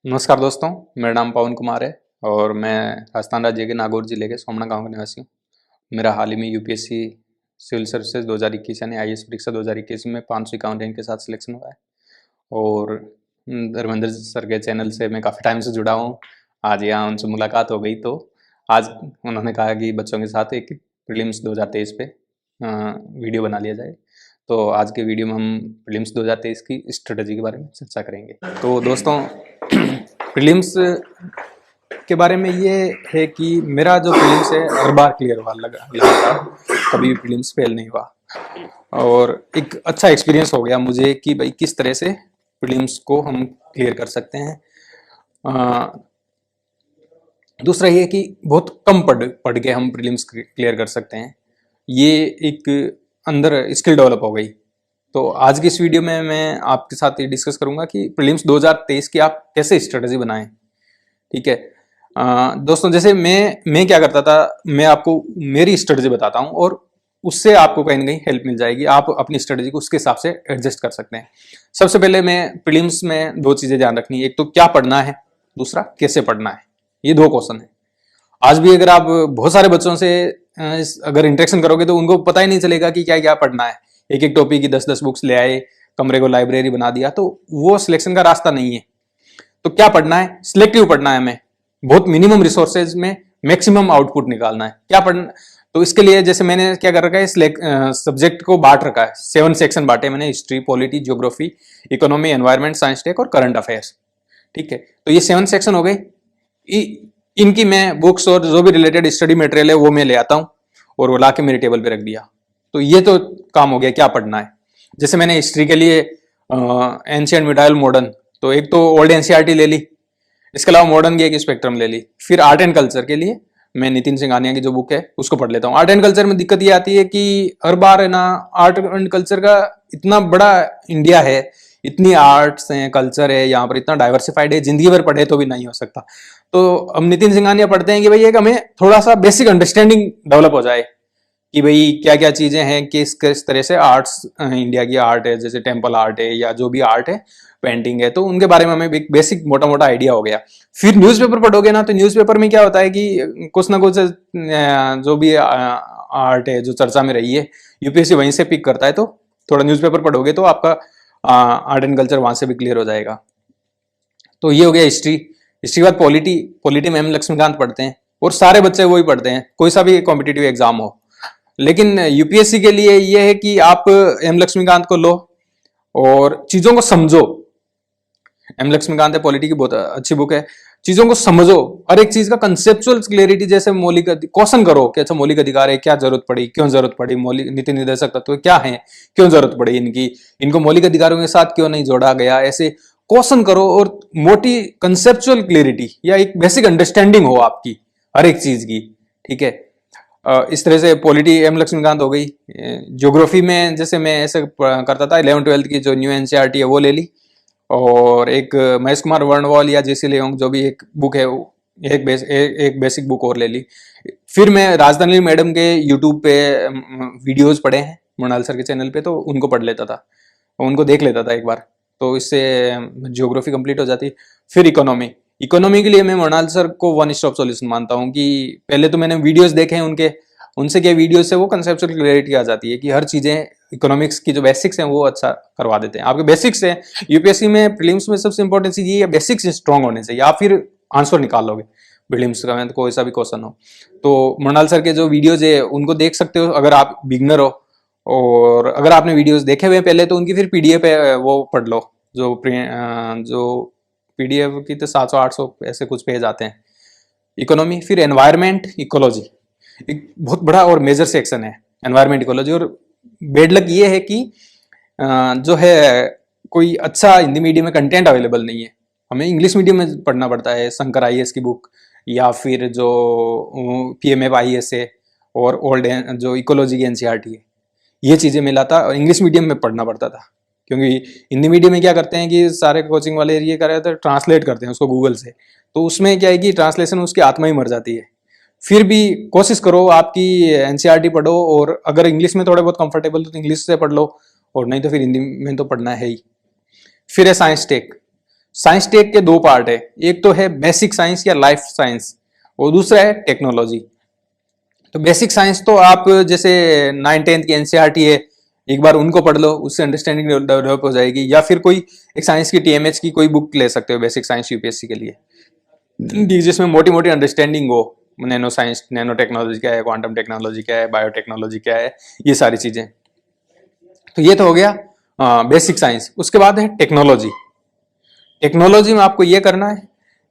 नमस्कार दोस्तों, मेरा नाम पवन कुमार है और मैं राजस्थान राज्य के नागौर जिले के सोमना गांव का निवासी हूँ। मेरा हाल ही में यूपीएससी सिविल सर्विसेज 2021 यानी आईएएस परीक्षा 2021 में 551 रैंक के साथ सिलेक्शन हुआ है और धर्मेंद्र सर के चैनल से मैं काफ़ी टाइम से जुड़ा हूँ। आज यहाँ उनसे मुलाकात हो गई तो आज उन्होंने कहा कि बच्चों के साथ एक प्रीलिम्स 2023 पे वीडियो बना लिया जाए। तो आज के वीडियो में हम प्रीलिम्स 2023 की स्ट्रेटजी के बारे में चर्चा करेंगे। तो दोस्तों प्रीलिम्स के बारे में ये है कि मेरा जो प्रीलिम्स है हर बार क्लियर हुआ लगा था, कभी भी प्रीलिम्स फेल नहीं हुआ और एक अच्छा एक्सपीरियंस हो गया मुझे कि भाई किस तरह से प्रीलिम्स को हम क्लियर कर सकते हैं। दूसरा ये कि बहुत कम पढ़ के हम प्रीलिम्स क्लियर कर सकते हैं, ये एक अंदर स्किल डेवलप हो गई। तो आज की इस वीडियो में मैं आपके साथ ये डिस्कस करूंगा कि प्रीलिम्स 2023 की आप कैसे स्ट्रेटजी बनाएं। ठीक है दोस्तों, जैसे मैं क्या करता था, मैं आपको मेरी स्ट्रेटजी बताता हूं और उससे आपको कहीं ना कहीं हेल्प मिल जाएगी। आप अपनी स्ट्रेटजी को उसके हिसाब से एडजस्ट कर सकते हैं। सबसे पहले मैं प्रीलिम्स में दो चीजें ध्यान रखनी है, एक तो क्या पढ़ना है, दूसरा कैसे पढ़ना है। ये दो क्वेश्चन है। आज भी अगर आप बहुत सारे बच्चों से अगर इंटरेक्शन करोगे तो उनको पता ही नहीं चलेगा कि क्या क्या पढ़ना है। एक एक टॉपिक की 10-10 बुक्स ले आए, कमरे को लाइब्रेरी बना दिया, तो वो सिलेक्शन का रास्ता नहीं है। तो क्या पढ़ना है, सिलेक्टिव पढ़ना है हमें, बहुत मिनिमम रिसोर्सेज में मैक्सिमम आउटपुट निकालना है। क्या पढ़ना, तो इसके लिए जैसे मैंने क्या कर रखा है, सब्जेक्ट को बांट रखा है, 7 सेक्शन बांटे मैंने, history, polity, geography, economy, environment, science tech और करंट अफेयर्स। ठीक है, तो ये 7 सेक्शन हो गए। इनकी मैं बुक्स और जो भी रिलेटेड स्टडी मटेरियल है वो मैं ले आता हूं और वो लाके मेरे टेबल पे रख दिया। तो ये तो काम हो गया क्या पढ़ना है। जैसे मैंने हिस्ट्री के लिए एंशिएंट, मिडाइवल, मॉडर्न, तो एक तो ओल्ड एनसीईआरटी ले ली, इसके अलावा मॉडर्न की एक स्पेक्ट्रम ले ली। फिर आर्ट एंड कल्चर के लिए मैं नितिन सिंघानिया की जो बुक है उसको पढ़ लेता हूँ। आर्ट एंड कल्चर में दिक्कत ये आती है कि हर बार है ना, आर्ट एंड कल्चर का इतना बड़ा इंडिया है, इतनी आर्ट्स हैं, कल्चर है यहाँ पर, इतना डाइवर्सिफाइड है, जिंदगी भर पढ़े तो भी नहीं हो सकता। तो हम नितिन सिंघानिया पढ़ते हैं कि भाई एक हमें थोड़ा सा बेसिक अंडरस्टैंडिंग डेवलप हो जाए कि भाई क्या क्या चीजें हैं, किस किस तरह से आर्ट्स, इंडिया की आर्ट है, जैसे टेम्पल आर्ट है या जो भी आर्ट है, पेंटिंग है, तो उनके बारे में हमें बेसिक मोटा मोटा आइडिया हो गया। फिर न्यूज़पेपर पढ़ोगे ना, तो न्यूज़पेपर में क्या होता है कि कुछ ना कुछ जो भी आर्ट है जो चर्चा में रही है, यूपीएससी वहीं से पिक करता है। तो थोड़ा न्यूज़पेपर पढ़ोगे तो आपका आर्ट एंड कल्चर वहां से भी क्लियर हो जाएगा। तो ये हो गया हिस्ट्री। हिस्ट्री के बाद पॉलिटी में एम लक्ष्मीकांत पढ़ते हैं और सारे बच्चे वही पढ़ते हैं, कोई सा भी कॉम्पिटिटिव एग्जाम हो। लेकिन यूपीएससी के लिए ये है कि आप एम लक्ष्मीकांत को लो और चीजों को समझो। एम लक्ष्मीकांत है, पॉलिटी की बहुत अच्छी बुक है। चीजों को समझो, हर एक चीज का कंसेप्चुअल क्लियरिटी, जैसे मौलिक क्वेश्चन करो कि अच्छा मौलिक अधिकार है, क्या जरूरत पड़ी, क्यों जरूरत पड़ी, मौलिक नीति निर्देशक तत्व क्या है, क्यों जरूरत पड़ी इनकी, इनको मौलिक अधिकारों के साथ क्यों नहीं जोड़ा गया, ऐसे क्वेश्चन करो और मोटी कंसेप्चुअल क्लियरिटी या एक बेसिक अंडरस्टैंडिंग हो आपकी हर एक चीज की। ठीक है, इस तरह से पॉलिटी एम लक्ष्मीकांत हो गई। ज्योग्राफी में जैसे मैं ऐसे करता था, 11th-12th की जो न्यू एनसीईआरटी है वो ले ली, और एक महेश कुमार वर्णवाल या जेसी लेयोंग जो भी एक बुक है, एक बेसिक बुक और ले ली। फिर मैं राजधानी मैडम के यूट्यूब पे वीडियोज पढ़े हैं, मृणाल सर के चैनल पे, तो उनको पढ़ लेता था, उनको देख लेता था एक बार, तो इससे ज्योग्राफी कंप्लीट हो जाती। फिर इकोनॉमी के लिए मैं मृणाल सर को वन स्टॉप सॉल्यूशन मानता हूँ कि पहले तो मैंने वीडियोस देखे हैं उनके, उनसे क्या वीडियो से वो कंसेप्चुअल क्लैरिटी आ जाती है कि हर चीजें इकोनॉमिक्स की जो बेसिक्स हैं वो अच्छा करवा देते हैं। आपके बेसिक्स है, यूपीएससी में प्रीलिम्स में सबसे इंपॉर्टेंट चीज ये बेसिक्स स्ट्रॉन्ग होने चाहिए, या फिर आंसर निकाल लोगे प्रीलिम्स का, तो कोई सा भी क्वेश्चन हो। तो मृणाल सर के जो वीडियोज है उनको देख सकते हो अगर आप बिगनर हो, और अगर आपने वीडियोज देखे हुए पहले तो उनकी फिर पीडीएफ है वो पढ़ लो, जो पीडीएफ की तो 700-800 ऐसे कुछ पेज आते हैं। इकोनॉमी, फिर एनवायरमेंट, इकोलॉजी, एक बहुत बड़ा और मेजर सेक्शन है एनवायरमेंट इकोलॉजी। और बेड लक ये है कि जो है कोई अच्छा हिंदी मीडियम में कंटेंट अवेलेबल नहीं है, हमें इंग्लिश मीडियम में पढ़ना पड़ता है। शंकर आईएएस की बुक या फिर जो पीएमएफ आईएएस है और ओल्ड जो इकोलॉजी की एनसीईआरटी है, ये चीजें मिलाता और इंग्लिश मीडियम में पढ़ना पड़ता था। क्योंकि हिंदी मीडियम में क्या करते हैं कि सारे कोचिंग वाले ये कर रहे थे, ट्रांसलेट करते हैं उसको गूगल से, तो उसमें क्या है कि ट्रांसलेशन उसकी आत्मा ही मर जाती है। फिर भी कोशिश करो, आपकी एनसीईआरटी पढ़ो, और अगर इंग्लिश में थोड़े बहुत कंफर्टेबल तो इंग्लिश से पढ़ लो, और नहीं तो फिर हिंदी में तो पढ़ना है ही। फिर है साइंस टेक। साइंस टेक के दो पार्ट है, एक तो है बेसिक साइंस या लाइफ साइंस और दूसरा है टेक्नोलॉजी। तो बेसिक साइंस तो आप जैसे 9th 10th की एनसीईआरटी है, एक बार उनको पढ़ लो, उससे अंडरस्टैंडिंग डेवलप हो जाएगी। या फिर कोई एक साइंस की टीएमएच की कोई बुक ले सकते हो बेसिक साइंस यूपीएससी के लिए, जिसमें मोटी मोटी अंडरस्टैंडिंग हो, नैनो साइंस, नैनो टेक्नोलॉजी क्या है, क्वांटम टेक्नोलॉजी क्या है, बायोटेक्नोलॉजी क्या है, ये सारी चीजें। तो ये तो हो गया बेसिक साइंस। उसके बाद है टेक्नोलॉजी। टेक्नोलॉजी में आपको ये करना है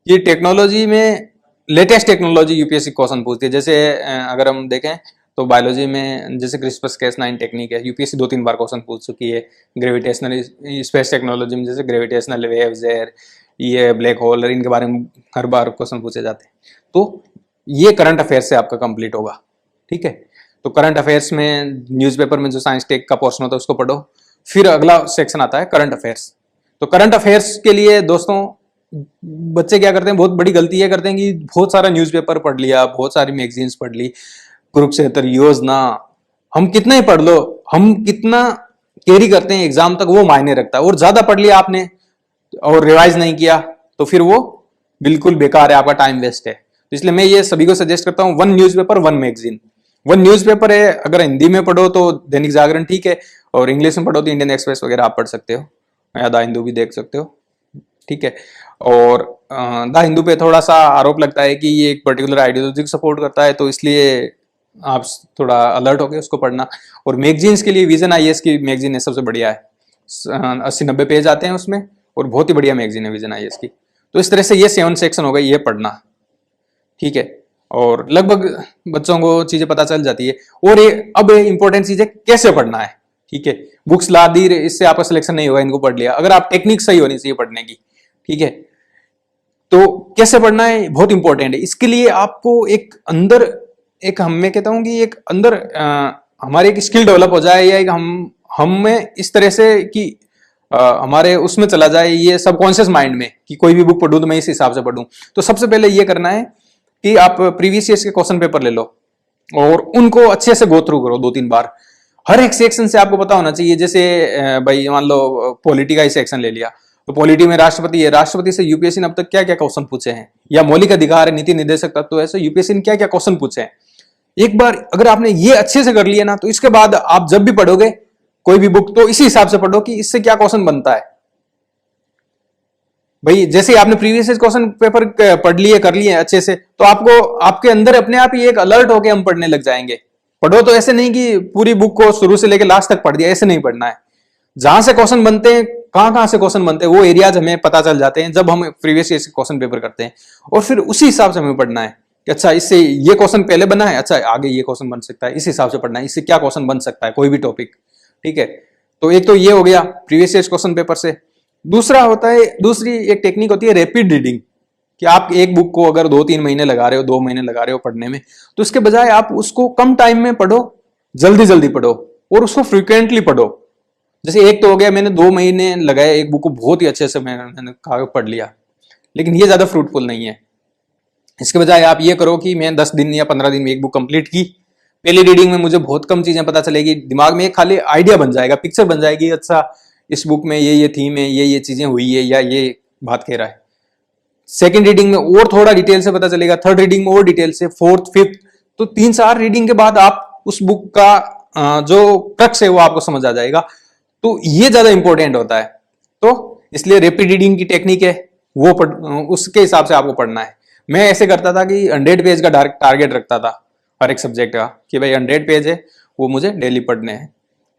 कि टेक्नोलॉजी में लेटेस्ट टेक्नोलॉजी यूपीएससी क्वेश्चन पूछती है। जैसे अगर हम देखें तो बायोलॉजी में जैसे क्रिस्पर-Cas9 टेक्निक है, यूपीएससी 2-3 बार क्वेश्चन पूछ चुकी है। ग्रेविटेशनल स्पेस टेक्नोलॉजी में जैसे ग्रेविटेशनल वेव्स है, ये ब्लैक होल, इनके बारे में हर बार क्वेश्चन पूछे जाते हैं। तो ये करंट अफेयर्स से आपका कंप्लीट होगा, ठीक है। तो करंट अफेयर्स में न्यूज़पेपर में जो साइंस टेक का पोर्शन होता है उसको पढ़ो। फिर अगला सेक्शन आता है करंट अफेयर्स। तो करंट अफेयर्स के लिए दोस्तों बच्चे क्या करते हैं, बहुत बड़ी गलती ये करते हैं कि बहुत सारा न्यूज़पेपर पढ़ लिया, बहुत सारी मैगजीन्स पढ़ ली, कुरुक्षेत्र, योजना, हम कितना ही पढ़ लो, हम कितना कैरी करते हैं एग्जाम तक वो मायने रखता है। और ज्यादा पढ़ लिया आपने और रिवाइज नहीं किया तो फिर वो बिल्कुल बेकार है, आपका टाइम वेस्ट है। तो इसलिए मैं ये सभी को सजेस्ट करता हूँ, 1 न्यूज़पेपर 1 मैगजीन। 1 न्यूज़पेपर है, अगर हिंदी में पढ़ो तो दैनिक जागरण ठीक है, और इंग्लिश में पढ़ो तो इंडियन एक्सप्रेस वगैरह आप पढ़ सकते हो, या द हिंदू भी देख सकते हो, ठीक है। और द हिंदू पे थोड़ा सा आरोप लगता है कि ये एक पर्टिकुलर आइडियोलॉजी को सपोर्ट करता है, तो इसलिए आप थोड़ा अलर्ट होकर उसको पढ़ना। और मैगजीन्स के लिए विजन आईएएस की मैगजीन है, सबसे बढ़िया है, 80-90 पेज आते हैं उसमें, और बहुत ही बढ़िया मैगजीन है विजन आईएएस की। तो इस तरह से ये 7 सेक्शन हो गए, ये पढ़ना, ठीक है। और लगभग बच्चों को चीजें पता चल जाती है। और ये अब इंपॉर्टेंट चीज है कैसे पढ़ना है, ठीक है। बुक्स ला दी, इससे आपका सिलेक्शन नहीं होगा, इनको पढ़ लिया, अगर आप टेक्निक सही होनी चाहिए पढ़ने की, ठीक है। तो कैसे पढ़ना है बहुत इंपॉर्टेंट है। इसके लिए आपको एक अंदर एक, मैं कहता हूं कि एक अंदर हमारे एक स्किल डेवलप हो जाए, या एक हम में इस तरह से कि हमारे उसमें चला जाए ये सबकॉन्शियस माइंड में कि कोई भी बुक पढ़ूं तो मैं इस हिसाब से पढ़ूं। तो सबसे पहले ये करना है कि आप प्रीवियस ईयर्स के क्वेश्चन पेपर ले लो और उनको अच्छे से गो थ्रू करो 2-3 बार। हर एक सेक्शन से आपको पता होना चाहिए। जैसे भाई मान लो पॉलिटी का ही सेक्शन ले लिया, तो पॉलिटी में राष्ट्रपति है, राष्ट्रपति से यूपीएससी ने अब तक क्या क्या क्वेश्चन पूछे हैं, या मौलिक अधिकार है, नीति निर्देशक तत्व है, यूपीएससी ने क्या क्या क्वेश्चन पूछे हैं। एक बार अगर आपने ये अच्छे से कर लिया ना, तो इसके बाद आप जब भी पढ़ोगे कोई भी बुक तो इसी हिसाब से पढ़ो कि इससे क्या क्वेश्चन बनता है। भाई जैसे आपने प्रीवियस क्वेश्चन पेपर पढ़ लिए, कर लिए अच्छे से, तो आपको आपके अंदर अपने आप ही एक अलर्ट होके हम पढ़ने लग जाएंगे। पढ़ो तो ऐसे नहीं कि पूरी बुक को शुरू से लेकर लास्ट तक पढ़ दिया, ऐसे नहीं पढ़ना है। जहां से क्वेश्चन बनते हैं, कहां से क्वेश्चन बनते हैं, वो एरियाज हमें पता चल जाते हैं जब हम प्रीवियस ईयर क्वेश्चन पेपर करते हैं, और फिर उसी हिसाब से हमें पढ़ना है कि अच्छा इससे ये क्वेश्चन पहले बना है, अच्छा आगे ये क्वेश्चन बन सकता है, इस हिसाब से पढ़ना है, इससे क्या क्वेश्चन बन सकता है, कोई भी टॉपिक, ठीक है। तो एक तो ये हो गया प्रीवियस ईयर क्वेश्चन पेपर से। दूसरा होता है, दूसरी एक टेक्निक होती है रैपिड रीडिंग, कि आप एक बुक को अगर 2-3 महीने लगा रहे हो, 2 महीने लगा रहे हो पढ़ने में, तो इसके बजाय आप उसको कम टाइम में पढ़ो, जल्दी जल्दी पढ़ो और उसको फ्रीक्वेंटली पढ़ो। जैसे एक तो हो गया, मैंने 2 महीने लगाए एक बुक को बहुत ही अच्छे से मैंने पढ़ लिया, लेकिन ये ज्यादा फ्रूटफुल नहीं है। इसके बजाय आप ये करो कि मैं 10 दिन या 15 दिन में एक बुक कंप्लीट की। पहली रीडिंग में मुझे बहुत कम चीजें पता चलेगी, दिमाग में एक खाली आइडिया बन जाएगा, पिक्चर बन जाएगी, अच्छा इस बुक में ये थीम है, ये चीजें हुई है, या ये बात कह रहा है। सेकंड रीडिंग में और थोड़ा डिटेल से पता चलेगा, थर्ड रीडिंग में और डिटेल से, फोर्थ, फिफ्थ, तो 3-4 रीडिंग के बाद आप उस बुक का जो क्रक्स है वो आपको समझ आ जाएगा। तो ये ज्यादा इंपॉर्टेंट होता है। तो इसलिए रैपिड रीडिंग की टेक्निक है वो उसके हिसाब से आपको पढ़ना है। मैं ऐसे करता था कि 100 पेज का टारगेट रखता था हर एक सब्जेक्ट का, कि भाई 100 पेज है वो मुझे डेली पढ़ने हैं।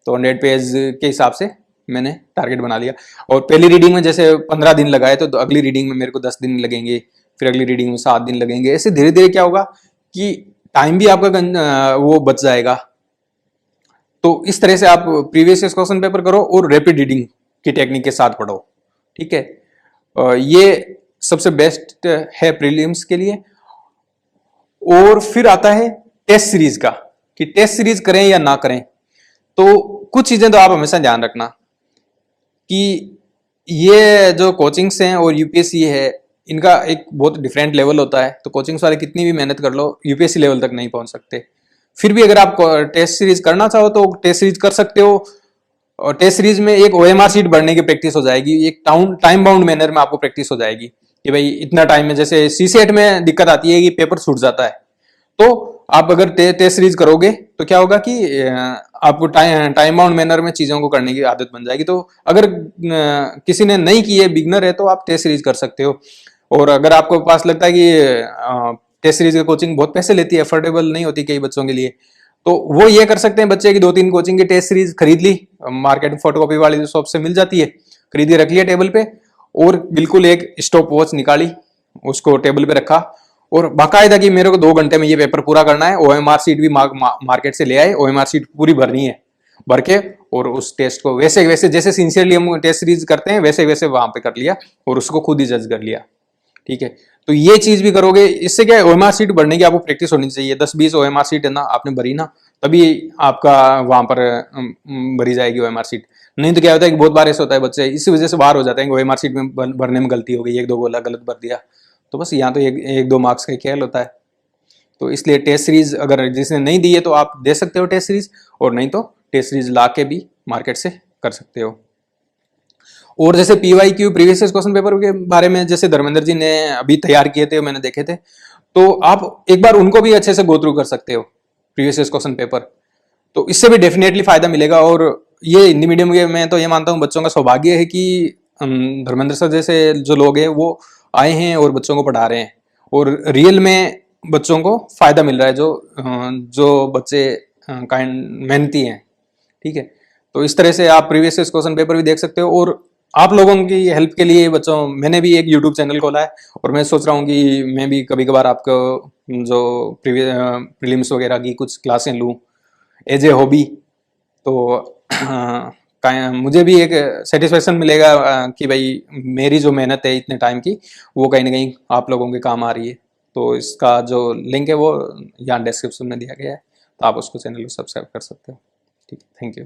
तो 100 पेज के हिसाब से मैंने टारगेट बना लिया। और पहली रीडिंग में जैसे 15 दिन लगाए, तो अगली रीडिंग में मेरे को 10 दिन लगेंगे, फिर अगली रीडिंग में 7 दिन लगेंगे। ऐसे धीरे धीरे क्या होगा कि टाइम भी आपका वो बच जाएगा। तो इस तरह से आप प्रीवियस क्वेश्चन पेपर करो और रैपिड रीडिंग की टेक्निक के साथ पढ़ो, ठीक है। ये सबसे बेस्ट है प्रीलिम्स के लिए। और फिर आता है टेस्ट सीरीज का, कि टेस्ट सीरीज करें या ना करें। तो कुछ चीजें तो आप हमेशा ध्यान रखना कि ये जो कोचिंग्स हैं और यूपीएससी है, इनका एक बहुत डिफरेंट लेवल होता है। तो कोचिंग्स वाले कितनी भी मेहनत कर लो, यूपीएससी लेवल तक नहीं पहुंच सकते। फिर भी अगर आप टेस्ट सीरीज करना चाहो तो टेस्ट सीरीज कर सकते हो, और टेस्ट सीरीज में एक OMR शीट भरने की प्रैक्टिस हो जाएगी, एक टाइम बाउंड मैनर में आपको प्रैक्टिस हो जाएगी कि भाई इतना टाइम में, जैसे सीसेट में दिक्कत आती है कि पेपर छूट जाता है, तो आप अगर टेस्ट सीरीज करोगे तो क्या होगा कि आपको टाइम बाउंड मैनर में चीजों को करने की आदत बन जाएगी। तो अगर किसी ने नहीं की है, बिगनर है, तो आप टेस्ट सीरीज कर सकते हो। और अगर आपको पास लगता है कि टेस्ट सीरीज की कोचिंग बहुत पैसे लेती है, अफोर्डेबल नहीं होती कई बच्चों के लिए, तो वो ये कर सकते हैं, बच्चे की 2-3 कोचिंग की टेस्ट सीरीज खरीद ली, मार्केट में फोटोकॉपी वाली शॉप से मिल जाती है, खरीद के रख लिया टेबल पे, और बिल्कुल एक स्टॉप वॉच निकाली, उसको टेबल पे रखा, और बाकायदा कि मेरे को 2 घंटे में ये पेपर पूरा करना है। OMR शीट भी मार्केट से ले आए, OMR शीट पूरी भरनी है, भर के और उस टेस्ट को वैसे वैसे जैसे सिंसियरली हम टेस्ट सीरीज करते हैं वैसे वैसे वहां पे कर लिया और उसको खुद ही जज कर लिया। ठीक है, तो ये चीज भी करोगे, इससे क्या है, OMR शीट भरने की आपको प्रैक्टिस होनी चाहिए। 10-20 OMR शीट है ना आपने भरी ना, तभी आपका वहां पर भरी जाएगी OMR शीट। नहीं तो क्या होता है कि बहुत बार ऐसा होता है, बच्चे इसी वजह से बाहर हो जाते हैं, OMR शीट में भरने में गलती हो गई, 1-2 बोला गलत भर दिया, तो बस यहाँ तो 1-2 मार्क्स का खेल होता है। तो इसलिए टेस्ट सीरीज अगर जिसने नहीं दी है तो आप दे सकते हो टेस्ट सीरीज, और नहीं तो टेस्ट सीरीज ला के भी मार्केट से कर सकते हो। और जैसे PYQ प्रीवियस क्वेश्चन पेपर के बारे में जैसे धर्मेंद्र जी ने अभी तैयार किए थे, मैंने देखे थे, तो आप एक बार उनको भी अच्छे से गो थ्रू कर सकते हो प्रीवियस क्वेश्चन पेपर, तो इससे भी डेफिनेटली फायदा मिलेगा। और ये हिंदी मीडियम के मैं तो ये मानता हूँ बच्चों का सौभाग्य है कि धर्मेंद्र सर जैसे जो लोग हैं वो आए हैं और बच्चों को पढ़ा रहे हैं, और रियल में बच्चों को फायदा मिल रहा है, जो बच्चे काइंड मेहनती हैं। ठीक है, तो इस तरह से आप प्रीवियस क्वेश्चन पेपर भी देख सकते हो। और आप लोगों की हेल्प के लिए बच्चों, मैंने भी एक यूट्यूब चैनल खोला है, और मैं सोच रहा हूँ कि मैं भी कभी कभार आपको जो प्रीलिम्स वगैरह की कुछ क्लासें लूँ एज ए हॉबी, तो मुझे भी एक सेटिस्फेक्शन मिलेगा कि भाई मेरी जो मेहनत है इतने टाइम की वो कहीं ना कहीं आप लोगों के काम आ रही है। तो इसका जो लिंक है वो यहाँ डिस्क्रिप्शन में दिया गया है, तो आप उसको चैनल को सब्सक्राइब कर सकते हो। ठीक है, थैंक यू।